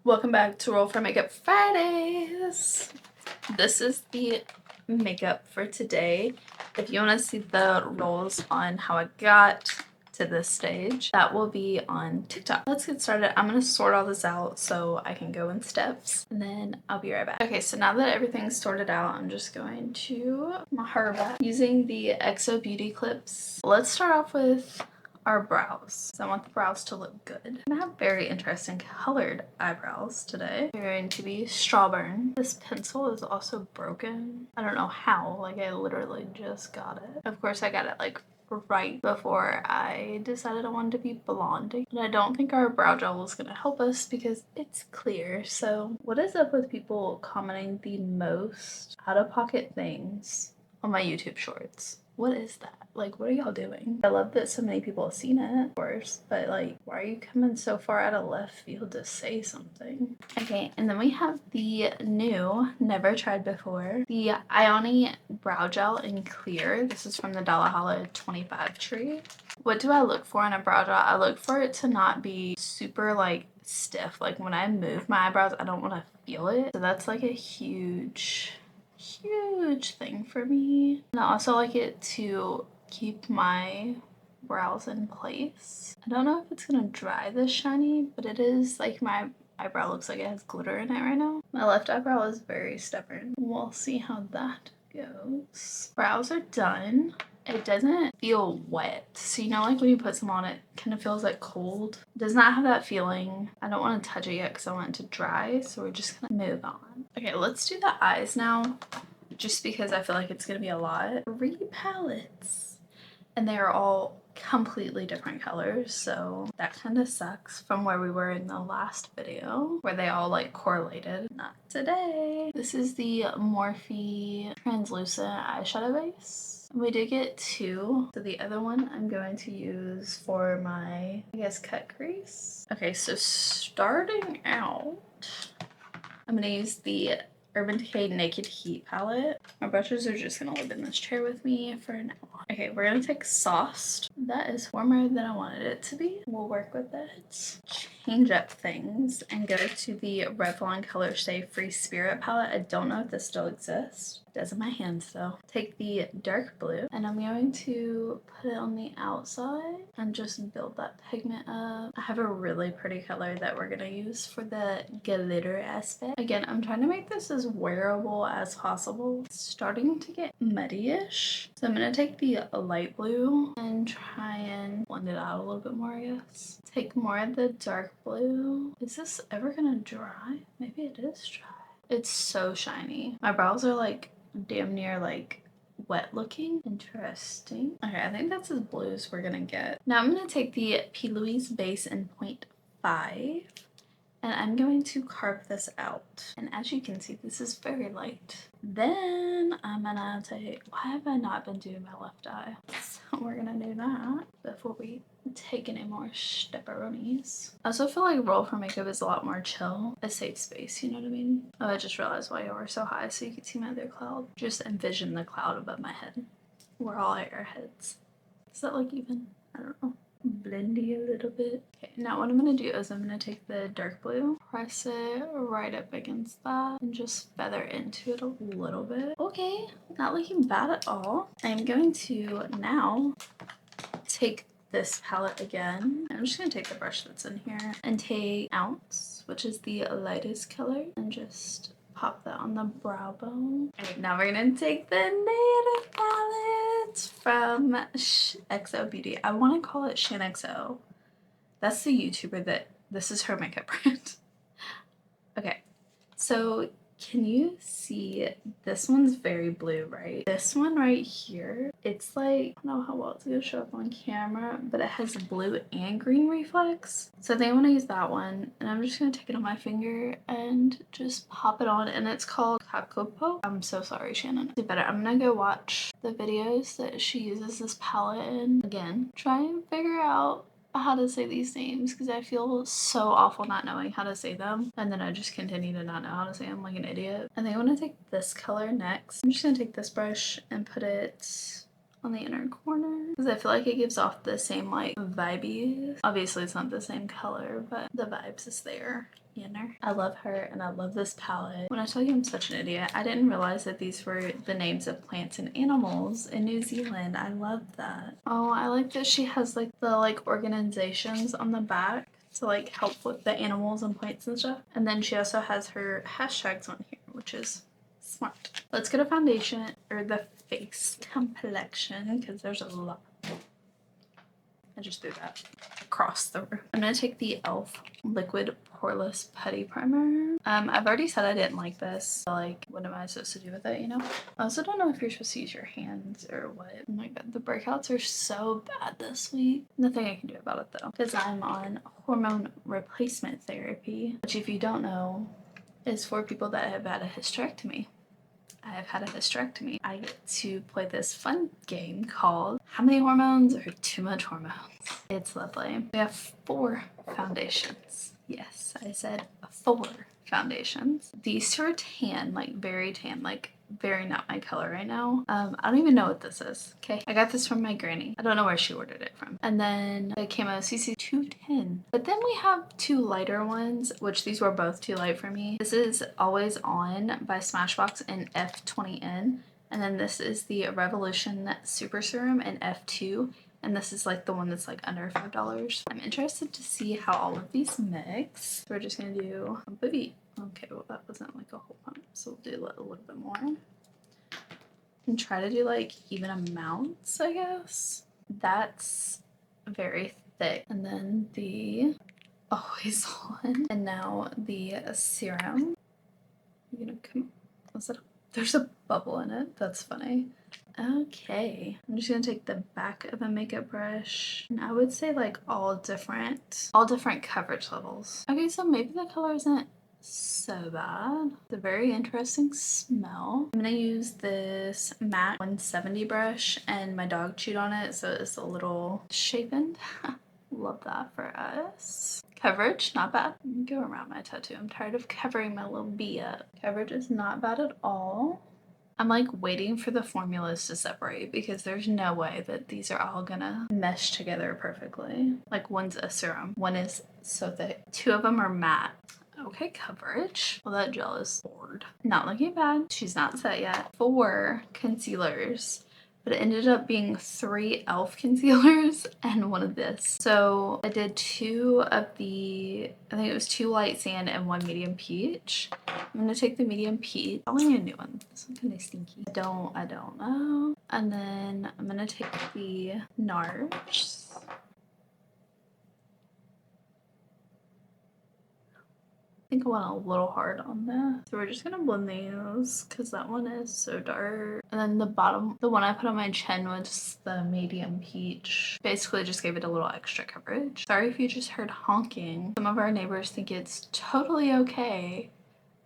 Welcome back to Roll for Makeup Fridays. This is the makeup for today. If you want to see the rolls on how I got to this stage, that will be on TikTok. Let's get started. I'm going to sort all this out so I can go in steps and then I'll be right back. Okay, so now that everything's sorted out, I'm just going to my back using the XO Beauty clips. Let's start off with our brows. So I want the brows to look good. I have very interesting colored eyebrows today. They're going to be Strawburn. This pencil is also broken. I don't know how, like I literally just got it. Of course I got it like right before I decided I wanted to be blonde. And I don't think our brow gel is gonna help us because it's clear. So what is up with people commenting the most out-of-pocket things on my YouTube shorts? What is that? Like, what are y'all doing? I love that so many people have seen it, of course, but like, why are you coming so far out of left field to say something? Okay, and then we have the new, never tried before, the Ioni Brow Gel in Clear. This is from the Dalla Holla 25 tree. What do I look for in a brow gel? I look for it to not be super like stiff. Like when I move my eyebrows, I don't want to feel it. So that's like a huge thing for me. And I also like it to keep my brows in place. I don't know if it's gonna dry this shiny, but it is like my eyebrow looks like it has glitter in it right now. My left eyebrow is very stubborn. We'll see how that goes. Brows are done. It doesn't feel wet. So you know like when you put some on it kind of feels like cold. It does not have that feeling. I don't want to touch it yet because I want it to dry. So we're just gonna move on. Okay, let's do the eyes now. Just because I feel like it's gonna be a lot. 3 palettes. And they are all completely different colors, so that kind of sucks from where we were in the last video where they all like correlated. Not today. This is the Morphe translucent eyeshadow base. We did get 2, so the other one I'm going to use for my, I guess, cut crease. Okay, so starting out, I'm gonna use the Urban Decay Naked Heat palette. My brushes are just gonna live in this chair with me for now. Okay, we're gonna take Sauced. That is warmer than I wanted it to be. We'll work with it. Change up things and go to the Revlon Colorstay Free Spirit palette. I don't know if this still exists. It does in my hands though. Take the dark blue and I'm going to put it on the outside and just build that pigment up. I have a really pretty color that we're gonna use for the glitter aspect. Again, I'm trying to make this as wearable as possible. It's starting to get muddy-ish. So I'm gonna take the light blue and try and blend it out a little bit more, I guess. Take more of the dark blue. Is this ever gonna dry? Maybe it is dry. It's so shiny. My brows are like damn near like wet looking. Interesting. Okay, I think that's as blue as we're gonna get. Now I'm gonna take the P. Louise base in 0.5 and I'm going to carve this out. And as you can see, this is very light. Then I'm gonna take, why have I not been doing my left eye? So we're gonna do that before we take any more stepperonis. I also feel like Roll for Makeup is a lot more chill, a safe space, you know what I mean? Oh, I just realized why you were so high so you could see my other cloud. Just envision the cloud above my head. We're all at our heads. Is that like even? I don't know. Blendy a little bit. Okay, now what I'm gonna do is I'm gonna take the dark blue, press it right up against that, and just feather into it a little bit. Okay, not looking bad at all. I'm going to now take this palette again. I'm just gonna take the brush that's in here and take Ounce, which is the lightest color, and just pop that on the brow bone. Okay, now we're gonna take the Native palette from XO Beauty. I want to call it ShanXO. That's the YouTuber that this is her makeup brand. Okay, so can you see this one's very blue, right? This one right here, it's like, I don't know how well it's gonna show up on camera, but it has blue and green reflex. So I think I want to use that one, and I'm just gonna take it on my finger and just pop it on, and it's called Kakopo. I'm so sorry, Shannon. Do better. I'm gonna go watch the videos that she uses this palette in. Again, try and figure out how to say these names because I feel so awful not knowing how to say them, and then I just continue to not know how to say them like an idiot. And then I want to take this color next. I'm just gonna take this brush and put it on the inner corner because I feel like it gives off the same like vibey. Obviously it's not the same color, but the vibes is there. I love her and I love this palette. When I tell you I'm such an idiot, I didn't realize that these were the names of plants and animals in New Zealand. I love that. Oh, I like that she has like the like organizations on the back to like help with the animals and plants and stuff. And then she also has her hashtags on here, which is smart. Let's get a foundation or the face complexion because there's a lot. I just threw that across the room. I'm gonna take the e.l.f. Liquid Poreless Putty Primer. I've already said I didn't like this. So, like, what am I supposed to do with it, you know? I also don't know if you're supposed to use your hands or what. Oh my god, the breakouts are so bad this week. Nothing I can do about it though, because I'm on hormone replacement therapy, which if you don't know, is for people that have had a hysterectomy. I have had a hysterectomy. I get to play this fun game called How Many Hormones or Too Much Hormones? It's lovely. We have 4 foundations. Yes, I said 4 foundations. These 2 are tan, like very tan, like very not my color right now. I don't even know what this is. Okay, I got this from my granny. I don't know where she ordered it from. And then the Camo CC 210. But then we have 2 lighter ones, which these were both too light for me. This is Always On by Smashbox in F20N. And then this is the Revolution Super Serum in F2. And this is like the one that's like under $5. I'm interested to see how all of these mix. So we're just gonna do a bit. Okay, well that wasn't like a whole pump, so we'll do a little bit more. And try to do like even amounts, I guess. That's very thick. And then the Always On. And now the serum. You're gonna come, what's that? There's a bubble in it, that's funny. Okay, I'm just gonna take the back of a makeup brush, and I would say like all different coverage levels. Okay, so maybe the color isn't so bad. It's a very interesting smell. I'm gonna use this MAC 170 brush, and my dog chewed on it, so it's a little shapen. Love that for us. Coverage, not bad. Let me go around my tattoo. I'm tired of covering my little bee up. Coverage is not bad at all. I'm like waiting for the formulas to separate because there's no way that these are all gonna mesh together perfectly. Like one's a serum, one is so thick. 2 of them are matte. Okay, coverage. Well, that gel is bored. Not looking bad. She's not set yet. 4 concealers. But it ended up being 3 e.l.f. concealers and 1 of this. So I did 2 of the, I think it was 2 light sand and 1 medium peach. I'm gonna take the medium peach. I want a new one. This one's kind of stinky. I don't know. And then I'm gonna take the NARS. I think I went a little hard on that. So we're just gonna blend these because that one is so dark. And then the bottom, the one I put on my chin was the medium peach. Basically just gave it a little extra coverage. Sorry if you just heard honking. Some of our neighbors think it's totally okay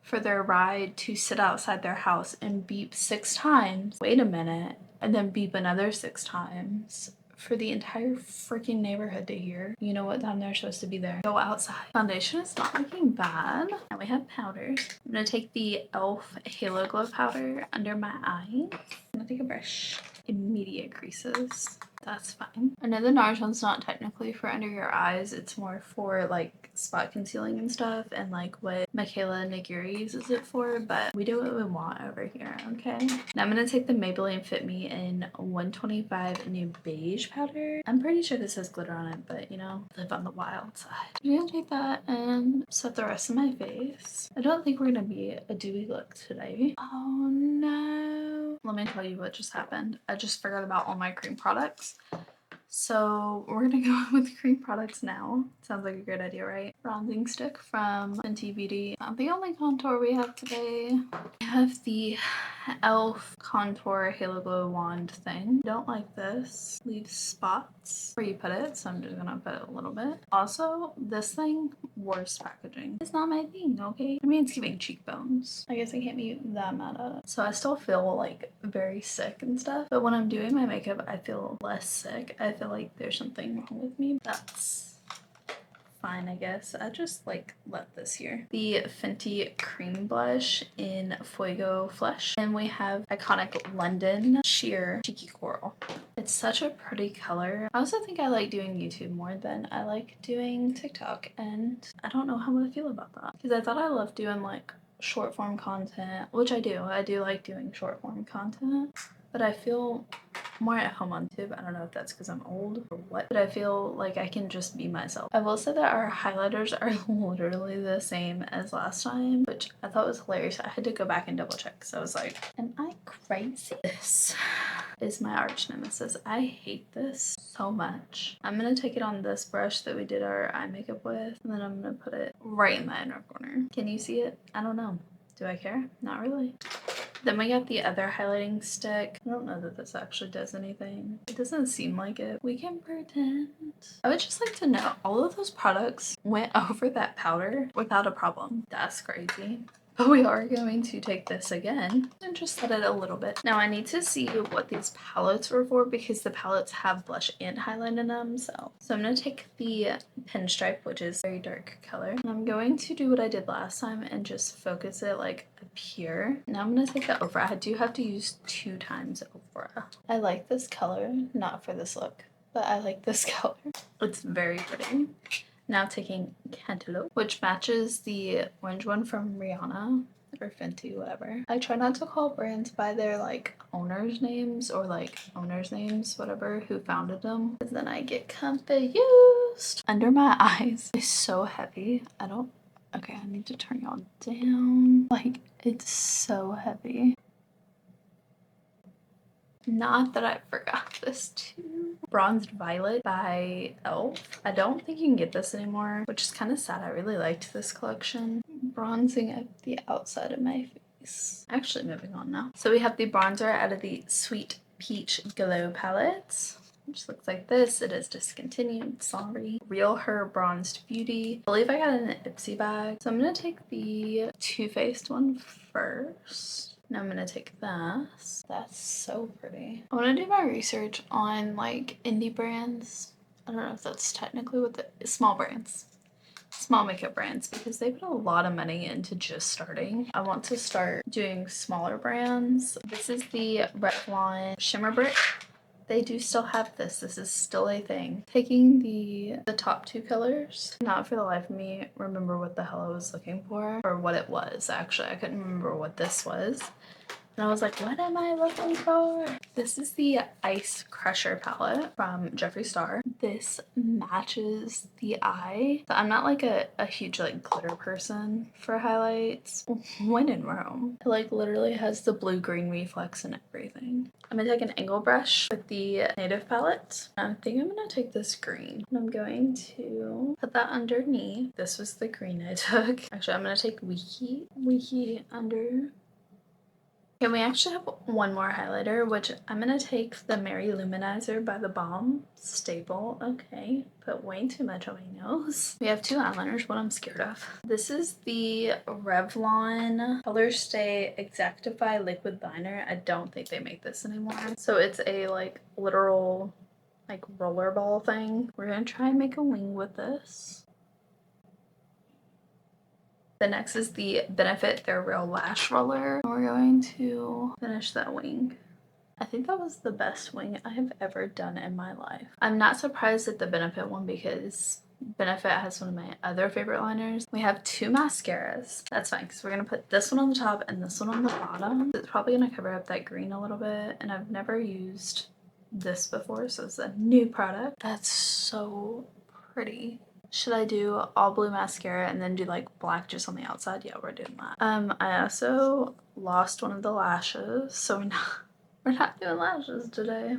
for their ride to sit outside their house and beep 6 times. Wait a minute. And then beep another 6 times. For the entire freaking neighborhood to hear. You know what time they're supposed to be there. Go outside. Foundation is not looking bad. And we have powders. I'm gonna take the e.l.f. Halo Glow powder under my eyes. I'm gonna take a brush. Immediate creases. That's fine. I know the NARS one's not technically for under your eyes. It's more for like spot concealing and stuff, and like what Michaela Nagiri uses it for, but we do what we want over here, okay? Now I'm gonna take the Maybelline Fit Me in 125 new beige powder. I'm pretty sure this has glitter on it, but you know, live on the wild side. I'm gonna take that and set the rest of my face. I don't think we're gonna be a dewy look today. Oh no. Let me tell you what just happened. I just forgot about all my cream products. So we're gonna go with cream products now. Sounds like a great idea, right? Bronzing stick from Fenty Beauty. Not the only contour we have today. We have the e.l.f. Contour Halo Glow Wand thing. Don't like this. Leaves spots where you put it, so I'm just gonna put it a little bit. Also, this thing, worst packaging. It's not my thing, okay? I mean, it's giving cheekbones. I guess I can't be that mad at it. So I still feel like very sick and stuff, but when I'm doing my makeup, I feel less sick. I feel like there's something wrong with me. That's fine, I guess. I just like left this here. The Fenty Cream Blush in Fuego Flesh. And we have iconic London Sheer Cheeky Coral. It's such a pretty color. I also think I like doing YouTube more than I like doing TikTok, and I don't know how I feel about that. Because I thought I loved doing like short form content, which I do. I do like doing short form content, but I feel more at home on YouTube. I don't know if that's because I'm old or what, but I feel like I can just be myself. I will say that our highlighters are literally the same as last time, which I thought was hilarious. I had to go back and double check. So I was like, am I crazy? This is my arch nemesis. I hate this so much. I'm gonna take it on this brush that we did our eye makeup with, and then I'm gonna put it right in the inner corner. Can you see it? I don't know. Do I care? Not really. Then we got the other highlighting stick. I don't know that this actually does anything. It doesn't seem like it. We can pretend. I would just like to know, all of those products went over that powder without a problem. That's crazy. But we are going to take this again and just set it a little bit. Now I need to see what these palettes were for because the palettes have blush and highlight in them. So I'm going to take the Pinstripe, which is a very dark color. And I'm going to do what I did last time and just focus it like up here. Now I'm going to take the Ofra. I do have to use 2 times Ofra. I like this color, not for this look, but I like this color. It's very pretty. Now taking Cantaloupe, which matches the orange one from Rihanna or Fenty, whatever. I try not to call brands by their like owners' names or like owners' names, whatever, who founded them, because then I get confused. Under my eyes is so heavy. Okay, I need to turn y'all down. Like, it's so heavy. Not that I forgot this too. Bronzed Violet by e.l.f. I don't think you can get this anymore, which is kind of sad. I really liked this collection. Bronzing up the outside of my face. Actually, moving on now. So we have the bronzer out of the Sweet Peach Glow palette, which looks like this. It is discontinued, sorry. Real Her Bronzed Beauty. I believe I got it in an Ipsy bag. So I'm gonna take the Too Faced one first. Now I'm gonna take this. That's so pretty. I want to do my research on like indie brands. I don't know if that's technically what the small brands. Small makeup brands, because they put a lot of money into just starting. I want to start doing smaller brands. This is the Revlon Shimmer Brick. They do still have this. This is still a thing. Taking the top 2 colors. Not for the life of me remember what the hell I was looking for, or what it was actually. I couldn't remember what this was. And I was like, what am I looking for? This is the Ice Crusher palette from Jeffree Star. This matches the eye. So I'm not like a huge like glitter person for highlights. When in Rome. It like literally has the blue-green reflex and everything. I'm gonna take an angle brush with the Native palette. I think I'm gonna take this green. And I'm going to put that underneath. This was the green I took. Actually, I'm gonna take Wiki under. Okay, we actually have one more highlighter, which I'm gonna take the Mary Luminizer by the Balm Staple. Okay, put way too much on my nose. We have 2 eyeliners, what I'm scared of. This is the Revlon Colorstay Exactify Liquid Liner. I don't think they make this anymore. So it's a like literal like rollerball thing. We're gonna try and make a wing with this. The next is the Benefit Their Real Lash Roller. We're going to finish that wing. I think that was the best wing I have ever done in my life. I'm not surprised at the Benefit one because Benefit has one of my other favorite liners. We have 2 mascaras. That's fine because we're going to put this one on the top and this one on the bottom. It's probably going to cover up that green a little bit, and I've never used this before, so it's a new product. That's so pretty. Should I do all blue mascara and then do like black just on the outside? Yeah, we're doing that. I also lost one of the lashes, so we're not doing lashes today.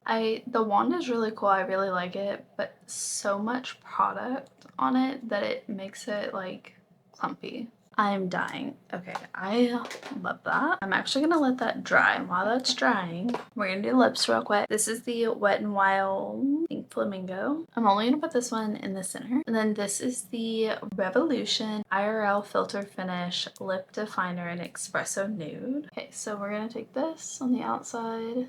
The wand is really cool. I really like it, but so much product on it that it makes it like clumpy. I'm dying. Okay, I love that. I'm actually gonna let that dry, and while that's drying, we're gonna do lips real quick. This is the Wet n Wild Pink Flamingo. I'm only gonna put this one in the center. And then this is the Revolution IRL Filter Finish Lip Definer in Espresso Nude. Okay, so we're gonna take this on the outside.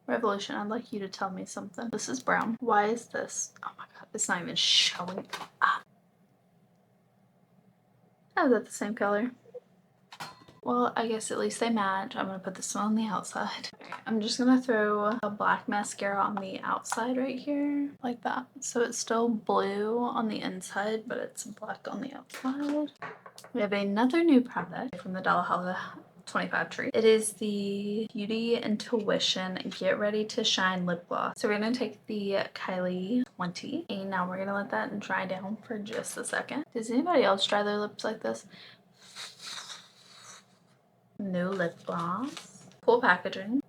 Revolution, I'd like you to tell me something. This is brown. Why is this? Oh my god, It's not even showing up. Oh, is that the same color? Well, I guess at least they match. I'm gonna put this one on the outside. Right, I'm just gonna throw a black mascara on the outside right here, like that. So it's still blue on the inside, but it's black on the outside. We have another new product from the Dollar Holla 25 Tree. It is the Beauty Intuition Get Ready to Shine Lip Gloss. So we're gonna take the Kylie 20, and now we're gonna let that dry down for just a second. Does anybody else dry their lips like this? New lip gloss. Cool packaging.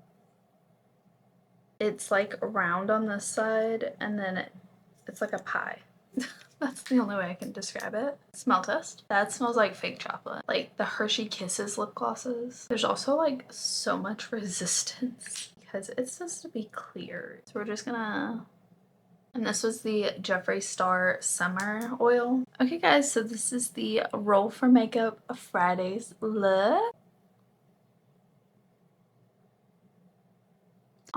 It's like round on this side, and then it's like a pie. That's the only way I can describe it. Smell test. That smells like fake chocolate. Like the Hershey Kisses lip glosses. There's also like so much resistance because it's supposed to be clear. So we're just gonna... And this was the Jeffree Star Summer Oil. Okay guys, so this is the Roll for Makeup Fridays look.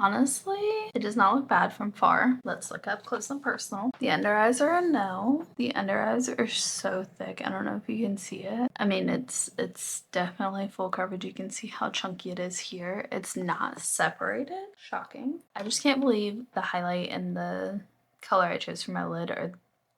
Honestly, it does not look bad from far. Let's look up close and personal. The under eyes are a no. The under eyes are so thick. I don't know if you can see it. I mean, it's definitely full coverage. You can see how chunky it is here. It's not separated. Shocking. I just can't believe the highlight and the color I chose for my lid are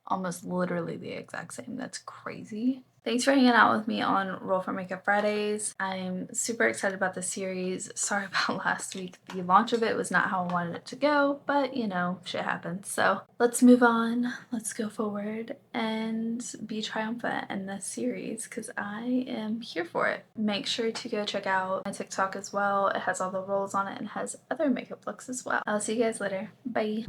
almost literally the exact same. That's crazy. Thanks for hanging out with me on Roll for Makeup Fridays. I'm super excited about the series. Sorry about last week. The launch of it was not how I wanted it to go, but you know, shit happens. So let's move on. Let's go forward and be triumphant in this series because I am here for it. Make sure to go check out my TikTok as well. It has all the rolls on it and has other makeup looks as well. I'll see you guys later. Bye.